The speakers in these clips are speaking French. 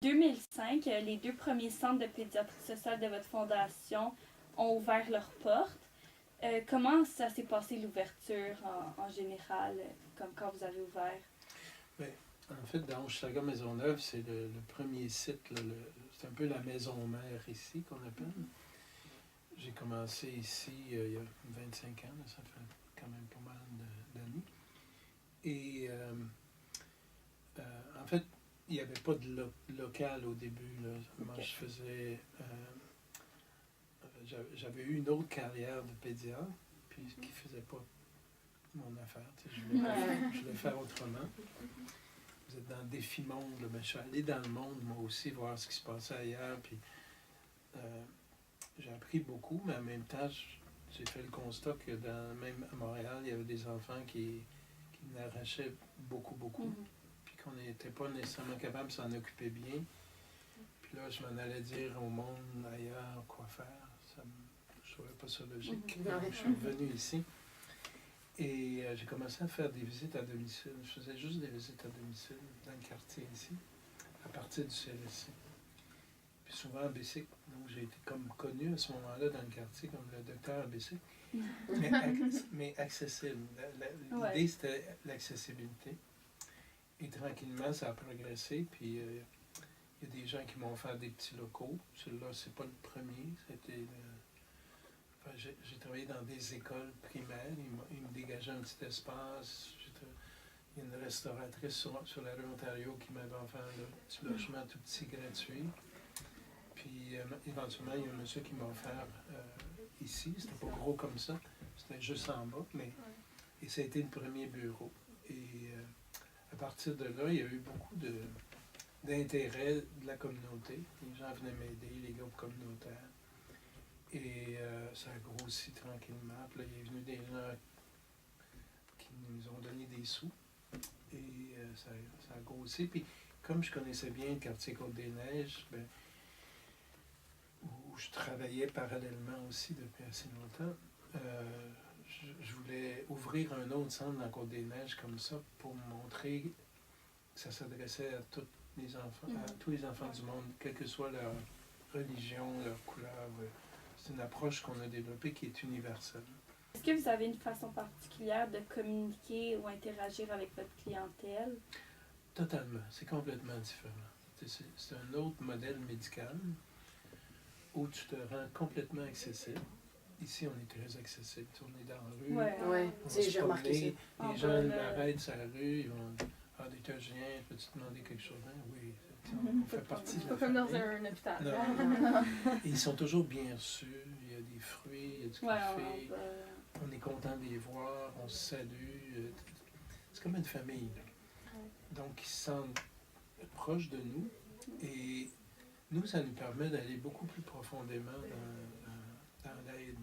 2005, les 2 premiers centres de pédiatrie sociale de votre fondation ont ouvert leurs portes. Comment ça s'est passé l'ouverture en général, comme quand vous avez ouvert? Bien, en fait, dans Hochelaga Maisonneuve, c'est le premier site, là, c'est un peu la maison mère ici qu'on appelle. J'ai commencé ici il y a 25 ans, là, ça fait quand même pas mal d'années. Et en fait, il n'y avait pas de local au début. Là. Moi, je faisais... j'avais eu une autre carrière de pédiatre, puis qui ne faisait pas mon affaire. Je voulais faire autrement. Vous êtes dans le défi monde. Là, mais je suis allé dans le monde, moi aussi, voir ce qui se passait ailleurs. Puis j'ai appris beaucoup, mais en même temps, j'ai fait le constat que même à Montréal, il y avait des enfants qui m'arrachaient beaucoup. Puis qu'on n'était pas nécessairement capable de s'en occuper bien. Puis là, je m'en allais dire au monde ailleurs quoi faire. Je ne trouvais pas ça logique. Donc, je suis revenu ici. Et j'ai commencé à faire des visites à domicile. Je faisais juste des visites à domicile dans le quartier ici, à partir du CLSC. Puis souvent à Bessic. Donc j'ai été comme connu à ce moment-là dans le quartier comme le docteur à Bessic. Mais accessible. L'idée, c'était l'accessibilité. Et tranquillement, ça a progressé. Puis il y a des gens qui m'ont offert des petits locaux. Celui-là, c'est pas le premier. C'était... j'ai travaillé dans des écoles primaires. Ils me dégageaient un petit espace. Il y a une restauratrice sur la rue Ontario qui m'avait offert un petit logement tout petit gratuit. Puis éventuellement, il y a un monsieur qui m'a offert ici. C'était pas gros comme ça. C'était juste en bas. Et ça a été le premier bureau. Et à partir de là, il y a eu beaucoup d'intérêt de la communauté. Les gens venaient m'aider, les groupes communautaires. Et ça a grossi tranquillement. Puis là, il est venu des gens qui nous ont donné des sous. Et ça a grossi. Puis comme je connaissais bien le quartier Côte-des-Neiges, où je travaillais parallèlement aussi depuis assez longtemps, je voulais ouvrir un autre centre dans Côte-des-Neiges comme ça pour montrer que ça s'adressait à tous les enfants, à tous les enfants du monde, quelle que soit leur religion, leur couleur. C'est une approche qu'on a développée qui est universelle. Est-ce que vous avez une façon particulière de communiquer ou interagir avec votre clientèle? Totalement. C'est complètement différent. C'est un autre modèle médical où tu te rends complètement accessible. Ici, on est très accessible. On est dans la rue. Ouais. J'ai remarqué ça. Les gens m'arrêtent sur la rue, ils vont dire « Ah, docteur Julien, peux-tu te demander quelque chose? » Oui, on fait partie de la pas comme dans un hôpital. Non. Ils sont toujours bien reçus. Il y a des fruits, il y a du café. On est content de les voir, on se salue. C'est comme une famille. Là. Donc, ils se sentent proches de nous. Et nous, ça nous permet d'aller beaucoup plus profondément dans l'aide.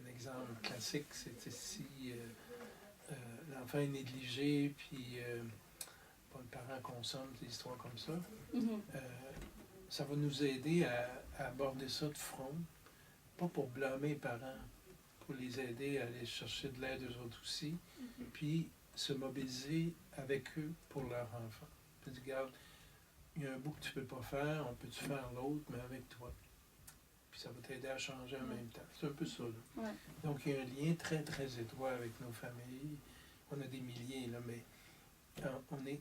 Un exemple classique, c'est si l'enfant est négligé, puis pas le parent consomme des histoires comme ça, ça va nous aider à aborder ça de front, pas pour blâmer les parents, pour les aider à aller chercher de l'aide eux autres aussi, puis se mobiliser avec eux pour leur enfant. Puis regarde, il y a un bout que tu ne peux pas faire, on peut-tu faire l'autre, mais avec toi. Puis ça va t'aider à changer en même temps. C'est un peu ça, là. Ouais. Donc, il y a un lien très, très étroit avec nos familles. On a des milliers, là, mais on est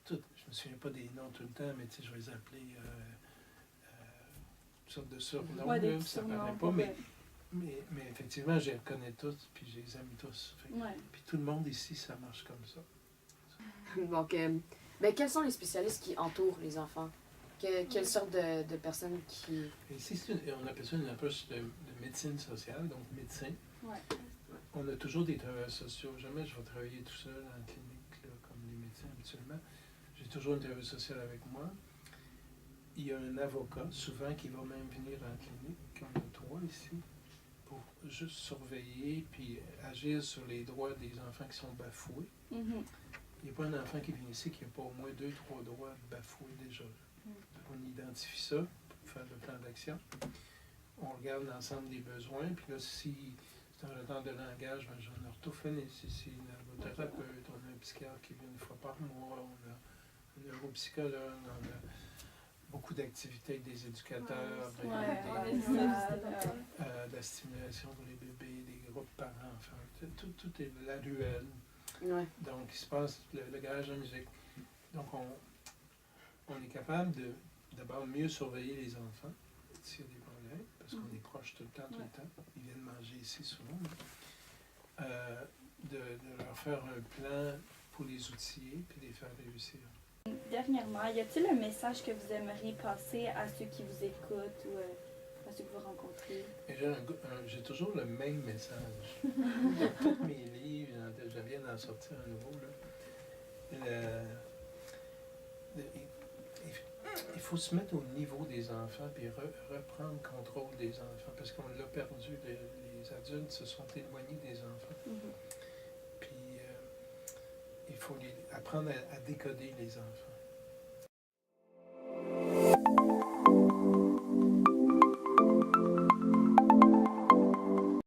tous, je ne me souviens pas des noms tout le temps, mais tu sais, je vais les appeler une sorte de surnom, là, ça ne paraît pas, mais effectivement, je les reconnais tous, puis je les aime tous. Puis tout le monde ici, ça marche comme ça. Donc, quels sont les spécialistes qui entourent les enfants? Quelle sorte de personnes qui... Ici, on appelle ça une approche de médecine sociale, donc médecin. Ouais. On a toujours des travailleurs sociaux. Jamais je vais travailler tout seul en clinique, là, comme les médecins habituellement. J'ai toujours un travailleur social avec moi. Il y a un avocat, souvent, qui va même venir en clinique. On a 3 ici, pour juste surveiller puis agir sur les droits des enfants qui sont bafoués. Il n'y a pas un enfant qui vient ici qui n'a pas au moins 2-3 droits bafoués déjà. On identifie ça pour faire le plan d'action. On regarde l'ensemble des besoins, puis là, si c'est un retard de langage, j'ai un orthophoniste ici, un ergothérapeute, on a un psychiatre qui vient une fois par mois, on a neuropsychologue, on a beaucoup d'activités avec des éducateurs, Ouais, de la stimulation pour les bébés, des groupes parents, enfin, tout est la ruelle. Ouais. Donc, il se passe le garage de musique. Donc, on est capable de d'abord mieux surveiller les enfants s'il y a des problèmes, parce qu'on est proche tout le temps. Ils viennent manger ici souvent. De leur faire un plan pour les outiller puis les faire réussir. Dernièrement, y a-t-il un message que vous aimeriez passer à ceux qui vous écoutent ou à ceux que vous rencontrez? J'ai toujours le même message. Dans tous mes livres, je viens d'en sortir un nouveau. Là. Il faut se mettre au niveau des enfants et reprendre contrôle des enfants parce qu'on l'a perdu. Les adultes se sont éloignés des enfants. Puis il faut apprendre à décoder les enfants.